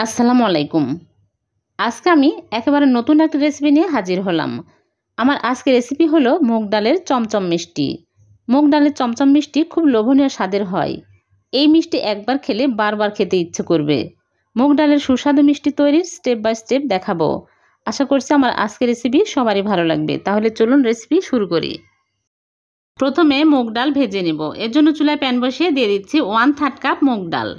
আসসালামু আলাইকুম। আজকে আমি একেবারে নতুন একটা রেসিপি নিয়ে হাজির হলাম। আমার আজকের রেসিপি হলো মুগ ডালের চমচম মিষ্টি। মুগ ডালের চমচম মিষ্টি খুব লোভনীয় স্বাদের হয়। এই মিষ্টি একবার খেলে বারবার খেতে ইচ্ছে করবে। মুগ ডালের সুস্বাদু মিষ্টি তৈরির স্টেপ বাই স্টেপ দেখাবো। আশা করছি আমার আজকের রেসিপি সবারই ভালো লাগবে। তাহলে চলুন রেসিপি শুরু করি। প্রথমে মুগ ডাল ভেজে নেব। এর জন্য চুলায় প্যান বসিয়ে দিয়ে দিচ্ছি 1/3 কাপ মুগ ডাল।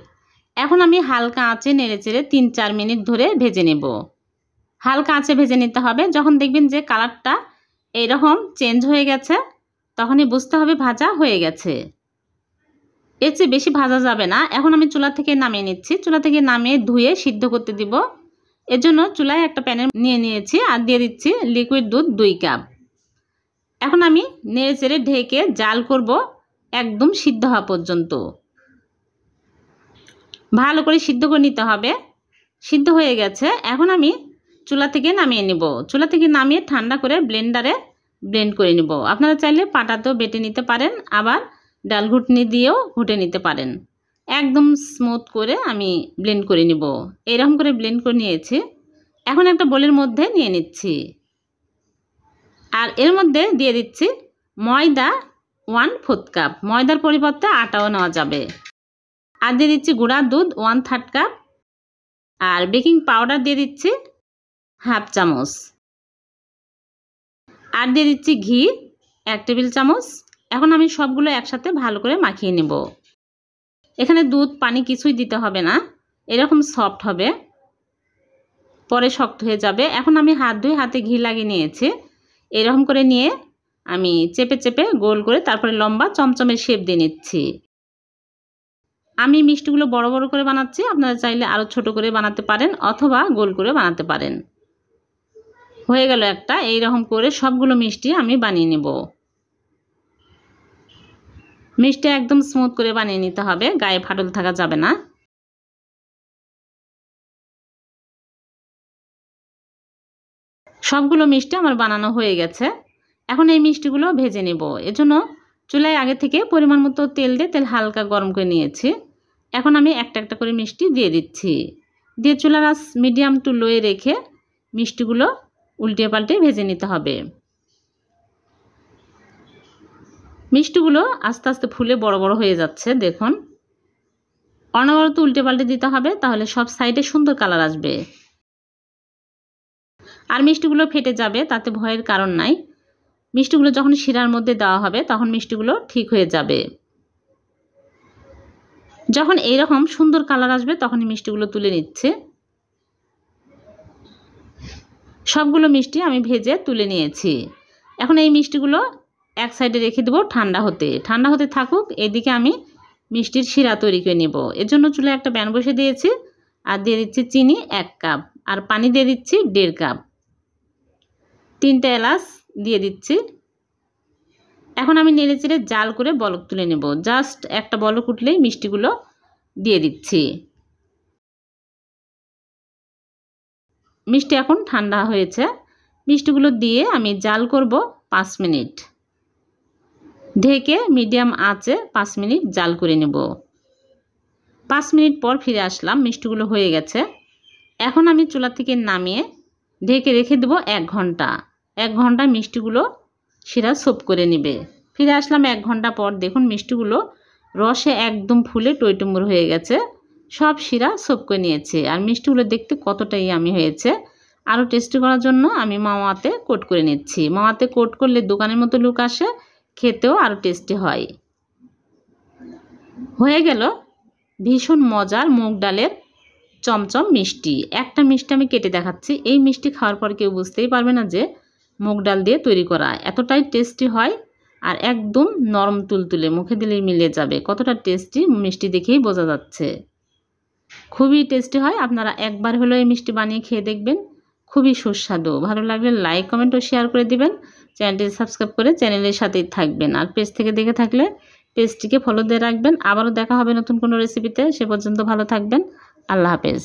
এখন আমি হালকা আঁচে নেড়েচেড়ে 3-4 মিনিট ধরে ভেজে নেব। হালকা আঁচে ভেজে নিতে হবে। যখন দেখবেন যে কালারটা এইরকম চেঞ্জ হয়ে গেছে, তখনই বুঝতে হবে ভাজা হয়ে গেছে। এর চেয়ে বেশি ভাজা যাবে না। এখন আমি চুলা থেকে নামিয়ে নিচ্ছি। চুলা থেকে নামিয়ে ধুয়ে সিদ্ধ করতে দিব। এর জন্য চুলায় একটা প্যানে নিয়ে নিয়েছি আর দিয়ে দিচ্ছি লিকুইড দুধ 2 কাপ। এখন আমি নেড়েচেড়ে ঢেকে জাল করব একদম সিদ্ধ হওয়া পর্যন্ত। ভালো করে সিদ্ধ করে নিতে হবে। সিদ্ধ হয়ে গেছে। এখন আমি চুলা থেকে নামিয়ে নেব। চুলা থেকে নামিয়ে ঠান্ডা করে ব্লেন্ডারে ব্লেন্ড করে নেব। আপনারা চাইলে পাটাতেও বেটে নিতে পারেন, আবার ডাল ঘুটনি দিয়েও ঘুটে নিতে পারেন। একদম স্মুথ করে আমি ব্লেন্ড করে নেব। এরকম করে ব্লেন্ড করে নিয়েছি। এখন একটা বোলের মধ্যে নিয়ে নিচ্ছি। আর এর মধ্যে দিয়ে দিচ্ছি ময়দা 1/4 কাপ। ময়দার পরিবর্তে আটাও নেওয়া যাবে। আর দিয়ে দিচ্ছি গুঁড়া দুধ 1/3 কাপ। আর বেকিং পাউডার দিয়ে দিচ্ছি 1/2 চামচ। আর দিয়ে দিচ্ছি ঘি 1 টেবিল চামচ। এখন আমি সবগুলো একসাথে ভালো করে মাখিয়ে নেব। এখানে দুধ পানি কিছুই দিতে হবে না, এরকম সফট হবে, পরে শক্ত হয়ে যাবে। এখন আমি হাত ধুয়ে হাতে ঘি লাগিয়ে নিয়েছি। এরকম করে নিয়ে আমি চেপে চেপে গোল করে তারপরে লম্বা চমচমের শেপ দিয়ে নিচ্ছি। আমি মিষ্টিগুলো বড় বড় করে বানাচ্ছি। আপনারা চাইলে আরও ছোট করে বানাতে পারেন অথবা গোল করে বানাতে পারেন। হয়ে গেল একটা। এইরকম করে সবগুলো মিষ্টি আমি বানিয়ে নেব। মিষ্টি একদম স্মুথ করে বানিয়ে নিতে হবে, গায়ে ফাটল থাকা যাবে না। সবগুলো মিষ্টি আমার বানানো হয়ে গেছে। এখন এই মিষ্টিগুলো ভেজে নেব। এজন্য চুলায় আগে থেকে পরিমাণ মতো তেল দিয়ে তেল হালকা গরম করে নিয়েছি। এখন আমি একটা একটা করে মিষ্টি দিয়ে দিচ্ছি। দিয়ে চুলার আঁচ মিডিয়াম টু লোয়ে রেখে মিষ্টিগুলো উল্টে পাল্টে ভেজে নিতে হবে। মিষ্টিগুলো আস্তে আস্তে ফুলে বড় বড় হয়ে যাচ্ছে, দেখুন। অনবরত উল্টে পাল্টে দিতে হবে, তাহলে সব সাইডে সুন্দর কালার আসবে। আর মিষ্টিগুলো ফেটে যাবে, তাতে ভয়ের কারণ নাই। মিষ্টিগুলো যখন শিরার মধ্যে দেওয়া হবে তখন মিষ্টিগুলো ঠিক হয়ে যাবে। যখন এইরকম সুন্দর কালার আসবে তখনই মিষ্টিগুলো তুলে নিচ্ছে। সবগুলো মিষ্টি আমি ভেজে তুলে নিয়েছি। এখন এই মিষ্টিগুলো এক সাইডে রেখে দেবো ঠান্ডা হতে। ঠান্ডা হতে থাকুক, এদিকে আমি মিষ্টির শিরা তৈরি করে নেব। এর জন্য চুলায় একটা প্যান বসে দিয়েছি আর দিয়ে দিচ্ছি চিনি 1 কাপ আর পানি দিয়ে দিচ্ছি 1.5 কাপ। 3টা এলাচ দিয়ে দিচ্ছি। এখন আমি নেড়েচেড়ে জাল করে বলক তুলে নেব। জাস্ট একটা বলক উঠলেই মিষ্টিগুলো দিয়ে দিচ্ছি। মিষ্টি এখন ঠান্ডা হয়েছে। মিষ্টিগুলো দিয়ে আমি জাল করব 5 মিনিট। ঢেকে মিডিয়াম আঁচে 5 মিনিট জাল করে নেব। 5 মিনিট পর ফিরে আসলাম, মিষ্টিগুলো হয়ে গেছে। এখন আমি চুলা থেকে নামিয়ে ঢেকে রেখে দেব 1 ঘন্টা। 1 ঘন্টা মিষ্টিগুলো শিরা সোপ করে নেবে। ফিরে আসলাম 1 ঘন্টা পর। দেখুন মিষ্টিগুলো রসে একদম ফুলে টইটুম্বুর হয়ে গেছে, সব শিরা সোপ করে নিয়েছে। আর মিষ্টিগুলো দেখতে কতটাই ইয়ামি হয়েছে। আরও টেস্টি করার জন্য আমি মাওয়াতে কোট করে নিচ্ছি। মাওয়াতে কোট করলে দোকানের মতো লুক আসে, খেতেও আরও টেস্টি হয়। হয়ে গেল ভীষণ মজার মুগ ডালের চমচম মিষ্টি। একটা মিষ্টি আমি কেটে দেখাচ্ছি। এই মিষ্টি খাওয়ার পর কেউ বুঝতেই পারবে না যে মুগ ডাল দিয়ে তৈরি করা। এতটাই টেস্টি হয় আর একদম নরম তুলতুলে, মুখে দিলেই মিলে যাবে। কতটা টেস্টি মিষ্টি দেখেই বোঝা যাচ্ছে। খুবই টেস্টি হয়। আপনারা একবার হলেও এই মিষ্টি বানিয়ে খেয়ে দেখবেন, খুবই সুস্বাদু। ভালো লাগলে লাইক কমেন্ট ও শেয়ার করে দিবেন। চ্যানেলটি সাবস্ক্রাইব করে চ্যানেলের সাথেই থাকবেন। আর পেজ থেকে দেখে থাকলে পেজটিকে ফলো দিয়ে রাখবেন। আবারও দেখা হবে নতুন কোনো রেসিপিতে। সে পর্যন্ত ভালো থাকবেন। আল্লাহ হাফেজ।